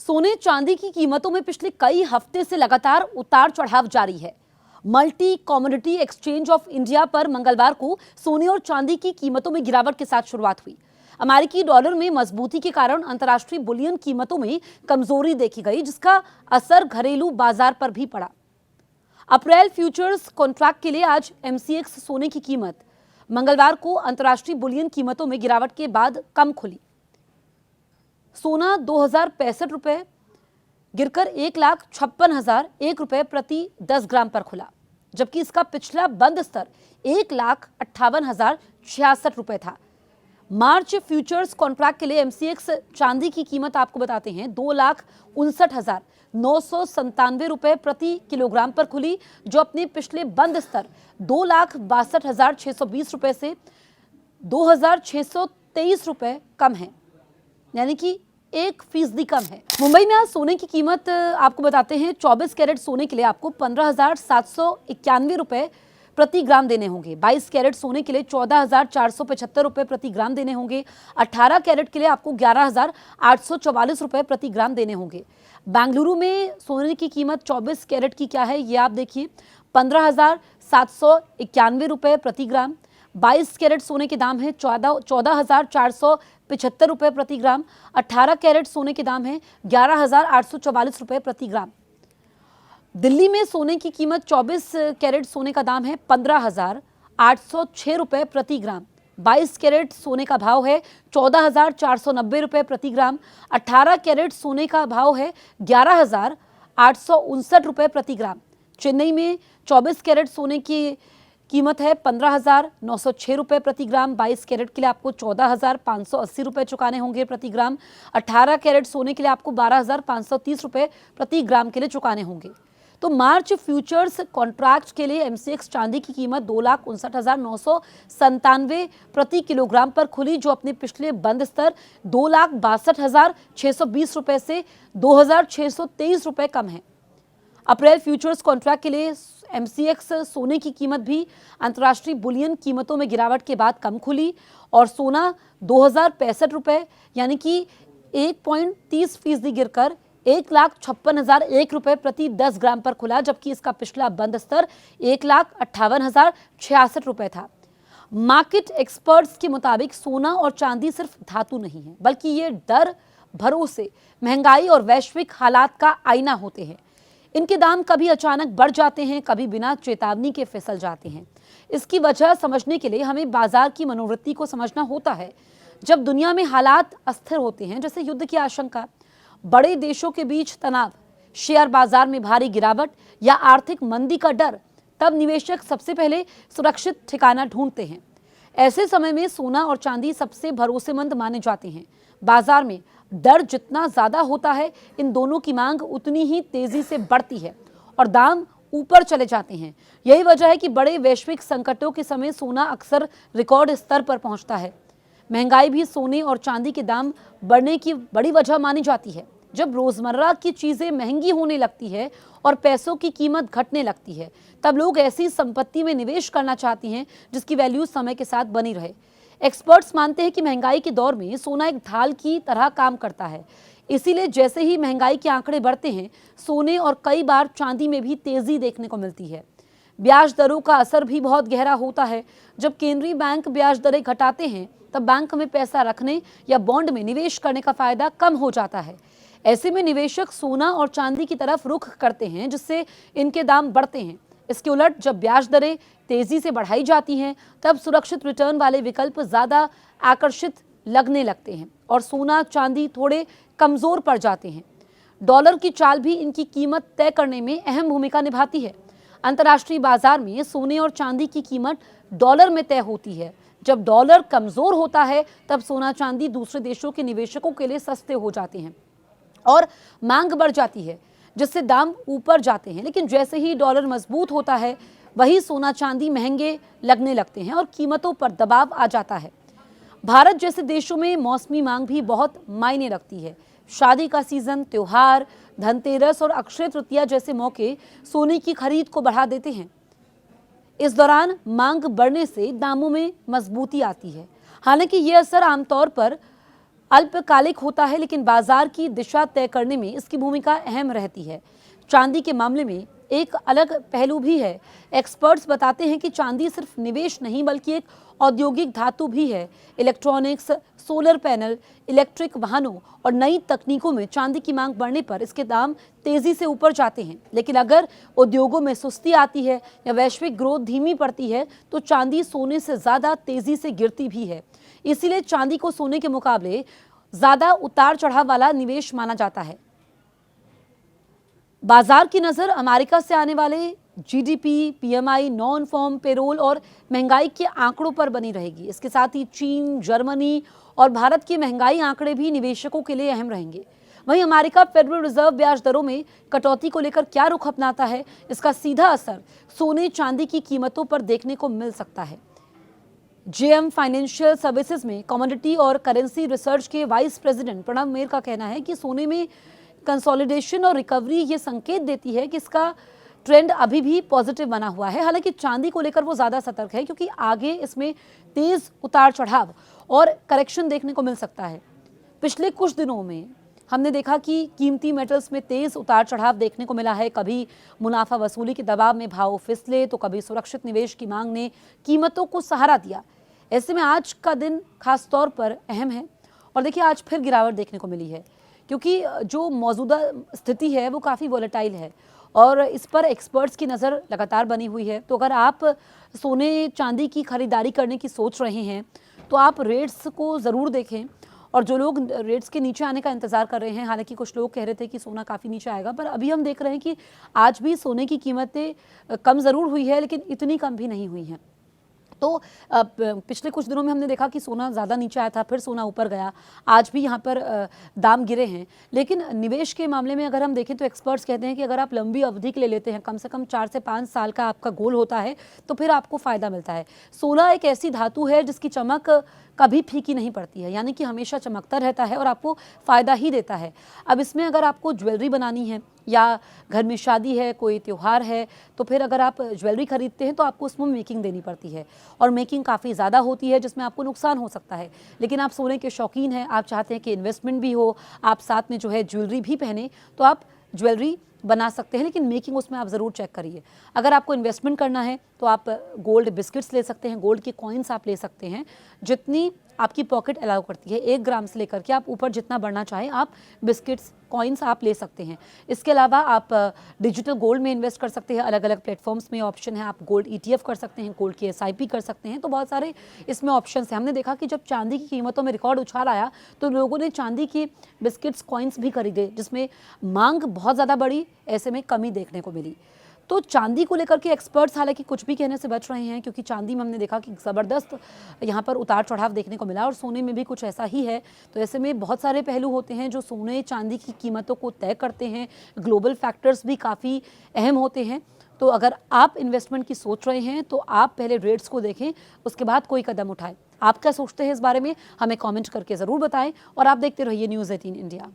सोने चांदी की कीमतों में पिछले कई हफ्ते से लगातार उतार चढ़ाव जारी है। Multi commodity exchange of India पर मंगलवार को सोने और चांदी की कीमतों में गिरावट के साथ शुरुआत हुई। अमेरिकी डॉलर में मजबूती के कारण अंतर्राष्ट्रीय बुलियन कीमतों में कमजोरी देखी गई, जिसका असर घरेलू बाजार पर भी पड़ा। अप्रैल फ्यूचर्स कॉन्ट्रैक्ट के लिए आज एमसीएक्स सोने की कीमत मंगलवार को अंतर्राष्ट्रीय बुलियन कीमतों में गिरावट के बाद कम खुली। सोना 2065 रुपए गिरकर 1,56,001 प्रति 10 ग्राम पर खुला, जबकि इसका पिछला बंद स्तर 1,58,066 रुपए था। मार्च फ्यूचर्स कॉन्ट्रैक्ट के लिए एमसीएक्स चांदी की कीमत आपको बताते हैं 2,59,997 रुपए प्रति किलोग्राम पर खुली, जो अपने पिछले बंद स्तर 2,62,620 रुपए से 2,623 रुपए कम है, यानी कि 1% कम है। मुंबई में आज सोने की कीमत आपको बताते हैं 24 कैरेट सोने के लिए आपको 15,791 रुपए प्रति ग्राम देने होंगे। 22 कैरेट सोने के लिए 14,475 रुपए प्रति ग्राम देने होंगे। 18 कैरेट के लिए आपको 11,844 रुपए प्रति ग्राम देने होंगे। बेंगलुरु में सोने की कीमत 24 कैरेट की क्या है ये आप देखिए, 15,791 रुपए प्रति ग्राम। 22 कैरेट सोने के दाम है 14,475 रुपए प्रति ग्राम। 18 कैरेट सोने के दाम है 11,844 रुपए प्रति ग्राम। दिल्ली में सोने की कीमत 24 कैरेट सोने का दाम है 15,806 रुपए प्रति ग्राम। 22 कैरेट सोने का भाव है 14,490 रुपए प्रति ग्राम। 18 कैरेट सोने का भाव है 11,859 रुपए प्रति ग्राम। चेन्नई में 24 कैरेट सोने की कीमत है 15,906 रुपए प्रति ग्राम। 22 कैरेट के लिए आपको 14,580 रुपए चुकाने होंगे प्रति ग्राम। 18 कैरेट सोने के लिए आपको 12,530 रुपए प्रति ग्राम के लिए चुकाने होंगे। तो मार्च फ्यूचर्स कॉन्ट्रैक्ट के लिए एमसीएक्स चांदी की कीमत 2,59,997 प्रति किलोग्राम पर खुली, जो अपने पिछले बंद स्तर 2,62,620 रुपए से 2,623 रुपए कम है। अप्रैल फ्यूचर्स कॉन्ट्रैक्ट के लिए एमसीएक्स सोने की कीमत भी अंतर्राष्ट्रीय बुलियन कीमतों में गिरावट के बाद कम खुली और सोना 2,065 रुपए यानी कि 1.30% गिरकर 1,56,001 रुपए प्रति 10 ग्राम पर खुला, जबकि इसका पिछला बंद स्तर 1,58,066 रुपए था। मार्केट एक्सपर्ट्स के मुताबिक सोना और चांदी सिर्फ धातु नहीं है, बल्कि ये डर, भरोसे, महंगाई और वैश्विक हालात का आईना होते हैं। इनके दाम कभी अचानक बढ़ जाते हैं, कभी बिना चेतावनी के फिसल जाते हैं। इसकी वजह समझने के लिए हमें बाजार की मनोवृत्ति को समझना होता है। जब दुनिया में हालात अस्थिर होते हैं, जैसे युद्ध की आशंका, बड़े देशों के बीच तनाव, शेयर बाजार में भारी गिरावट या आर्थिक मंदी का डर, तब निवेशक सबसे पहले सुरक्षित ठिकाना ढूंढते हैं। ऐसे समय में सोना और चांदी सबसे भरोसेमंद माने जाते हैं। बाजार में डर जितना ज्यादा होता है, इन दोनों की मांग उतनी ही तेजी से बढ़ती है और दाम ऊपर चले जाते हैं। यही वजह है कि बड़े वैश्विक संकटों के समय सोना अक्सर रिकॉर्ड स्तर पर पहुंचता है। महंगाई भी सोने और चांदी के दाम बढ़ने की बड़ी वजह मानी जाती है। जब रोजमर्रा की चीजें महंगी होने लगती है और पैसों की कीमत घटने लगती है, तब लोग ऐसी संपत्ति में निवेश करना चाहते हैं जिसकी वैल्यू समय के साथ बनी रहे। एक्सपर्ट्स मानते हैं कि महंगाई के दौर में सोना एक ढाल की तरह काम करता है। इसीलिए जैसे ही महंगाई के आंकड़े बढ़ते हैं, सोने और कई बार चांदी में भी तेजी देखने को मिलती है। ब्याज दरों का असर भी बहुत गहरा होता है। जब केंद्रीय बैंक ब्याज दरें घटाते हैं, तब बैंक में पैसा रखने या बॉन्ड में निवेश करने का फायदा कम हो जाता है। ऐसे में निवेशक सोना और चांदी की तरफ रुख करते हैं, जिससे इनके दाम बढ़ते हैं। इसके उलट जब ब्याज दरें तेजी से बढ़ाई जाती हैं, तब सुरक्षित रिटर्न वाले विकल्प ज्यादा आकर्षित लगने लगते हैं और सोना चांदी थोड़े कमजोर पड़ जाते हैं। डॉलर की चाल भी इनकी कीमत तय करने में अहम भूमिका निभाती है। अंतर्राष्ट्रीय बाजार में सोने और चांदी की कीमत डॉलर में तय होती है। जब डॉलर कमजोर होता है, तब सोना चांदी दूसरे देशों के निवेशकों के लिए सस्ते हो जाते हैं और मांग बढ़ जाती है, जिससे दाम ऊपर जाते हैं। लेकिन जैसे ही डॉलर मजबूत होता है, वही सोना चांदी महंगे लगने लगते हैं और कीमतों पर दबाव आ जाता है। भारत जैसे देशों में मौसमी मांग भी बहुत मायने रखती है। शादी का सीजन, त्योहार, धनतेरस और अक्षय तृतीया जैसे मौके सोने की खरीद को बढ़ा देते हैं। इस दौरान मांग बढ़ने से दामों में मजबूती आती है। हालांकि ये असर आमतौर पर अल्पकालिक होता है, लेकिन बाजार की दिशा तय करने में इसकी भूमिका अहम रहती है। चांदी के मामले में एक अलग पहलू भी है। एक्सपर्ट्स बताते हैं कि चांदी सिर्फ निवेश नहीं बल्कि एक औद्योगिक धातु भी है। इलेक्ट्रॉनिक्स, सोलर पैनल, इलेक्ट्रिक वाहनों और नई तकनीकों में चांदी की मांग बढ़ने पर इसके दाम तेजी से ऊपर जाते हैं। लेकिन अगर उद्योगों में सुस्ती आती है या वैश्विक ग्रोथ धीमी पड़ती है तो चांदी सोने से ज्यादा तेजी से गिरती भी है। इसीलिए चांदी को सोने के मुकाबले ज्यादा उतार चढ़ाव वाला निवेश माना जाता है। बाजार की नजर अमेरिका से आने वाले GDP, PMI, non farm payroll और महंगाई के आंकड़ों पर बनी रहेगी। इसके साथ ही चीन, जर्मनी और भारत के महंगाई आंकड़े भी निवेशकों के लिए अहम रहेंगे। वहीं अमेरिका फेडरल रिजर्व ब्याज दरों में कटौती को लेकर क्या रुख अपनाता है, इसका सीधा असर सोने चांदी की कीमतों पर देखने को मिल सकता है। जेएम फाइनेंशियल सर्विसेज में कमोडिटी और करेंसी रिसर्च के वाइस प्रेसिडेंट प्रणव मेर का कहना है कि सोने में कंसोलिडेशन और रिकवरी ये संकेत देती है कि इसका ट्रेंड अभी भी पॉजिटिव बना हुआ है। हालांकि चांदी को लेकर वो ज़्यादा सतर्क है क्योंकि आगे इसमें तेज उतार चढ़ाव और करेक्शन देखने को मिल सकता है। पिछले कुछ दिनों में हमने देखा कि कीमती मेटल्स में तेज उतार चढ़ाव देखने को मिला है। कभी मुनाफा वसूली के दबाव में भाव फिसले तो कभी सुरक्षित निवेश की मांग ने कीमतों को सहारा दिया। ऐसे में आज का दिन खास तौर पर अहम है और देखिए आज फिर गिरावट देखने को मिली है क्योंकि जो मौजूदा स्थिति है वो काफ़ी वोलेटाइल है और इस पर एक्सपर्ट्स की नज़र लगातार बनी हुई है। तो अगर आप सोने चांदी की खरीदारी करने की सोच रहे हैं तो आप रेट्स को ज़रूर देखें। और जो लोग रेट्स के नीचे आने का इंतज़ार कर रहे हैं, हालांकि कुछ लोग कह रहे थे कि सोना काफ़ी नीचे आएगा, पर अभी हम देख रहे हैं कि आज भी सोने की कीमतें कम ज़रूर हुई है लेकिन इतनी कम भी नहीं हुई हैं। तो पिछले कुछ दिनों में हमने देखा कि सोना ज़्यादा नीचे आया था, फिर सोना ऊपर गया। आज भी यहाँ पर दाम गिरे हैं। लेकिन निवेश के मामले में अगर हम देखें तो एक्सपर्ट्स कहते हैं कि अगर आप लंबी अवधि के लिए लेते हैं, कम से कम 4 से 5 साल का आपका गोल होता है, तो फिर आपको फ़ायदा मिलता है। सोना एक ऐसी धातु है जिसकी चमक कभी फीकी नहीं पड़ती है, यानी कि हमेशा चमकता रहता है और आपको फ़ायदा ही देता है। अब इसमें अगर आपको ज्वेलरी बनानी है या घर में शादी है, कोई त्यौहार है, तो फिर अगर आप ज्वेलरी खरीदते हैं तो आपको उसमें मेकिंग देनी पड़ती है और मेकिंग काफ़ी ज़्यादा होती है जिसमें आपको नुकसान हो सकता है। लेकिन आप सोने के शौकीन हैं, आप चाहते हैं कि इन्वेस्टमेंट भी हो, आप साथ में जो है ज्वेलरी भी पहने, तो आप ज्वेलरी बना सकते हैं, लेकिन मेकिंग उसमें आप ज़रूर चेक करिए। अगर आपको इन्वेस्टमेंट करना है तो आप गोल्ड बिस्किट्स ले सकते हैं, गोल्ड के कॉइन्स आप ले सकते हैं, जितनी आपकी पॉकेट अलाउ करती है। 1 ग्राम से लेकर के आप ऊपर जितना बढ़ना चाहें आप बिस्किट्स, कॉइन्स आप ले सकते हैं। इसके अलावा आप डिजिटल गोल्ड में इन्वेस्ट कर सकते हैं। अलग अलग प्लेटफॉर्म्स में ऑप्शन है, आप गोल्ड ETF कर सकते हैं, गोल्ड की SIP कर सकते हैं। तो बहुत सारे इसमें ऑप्शन हैं। हमने देखा कि जब चांदी की कीमतों में रिकॉर्ड उछाल आया तो लोगों ने चांदी की बिस्किट्स, कॉइन्स भी खरीदे, जिसमें मांग बहुत ज़्यादा बढ़ी, ऐसे में कमी देखने को मिली। तो चांदी को लेकर के एक्सपर्ट्स हालांकि कुछ भी कहने से बच रहे हैं क्योंकि चांदी में हमने देखा कि ज़बरदस्त यहाँ पर उतार चढ़ाव देखने को मिला और सोने में भी कुछ ऐसा ही है। तो ऐसे में बहुत सारे पहलू होते हैं जो सोने चांदी की कीमतों को तय करते हैं। ग्लोबल फैक्टर्स भी काफ़ी अहम होते हैं। तो अगर आप इन्वेस्टमेंट की सोच रहे हैं तो आप पहले रेट्स को देखें, उसके बाद कोई कदम उठाएं। आप क्या सोचते हैं इस बारे में हमें कमेंट करके ज़रूर बताएं और आप देखते रहिए न्यूज़ 18 इंडिया।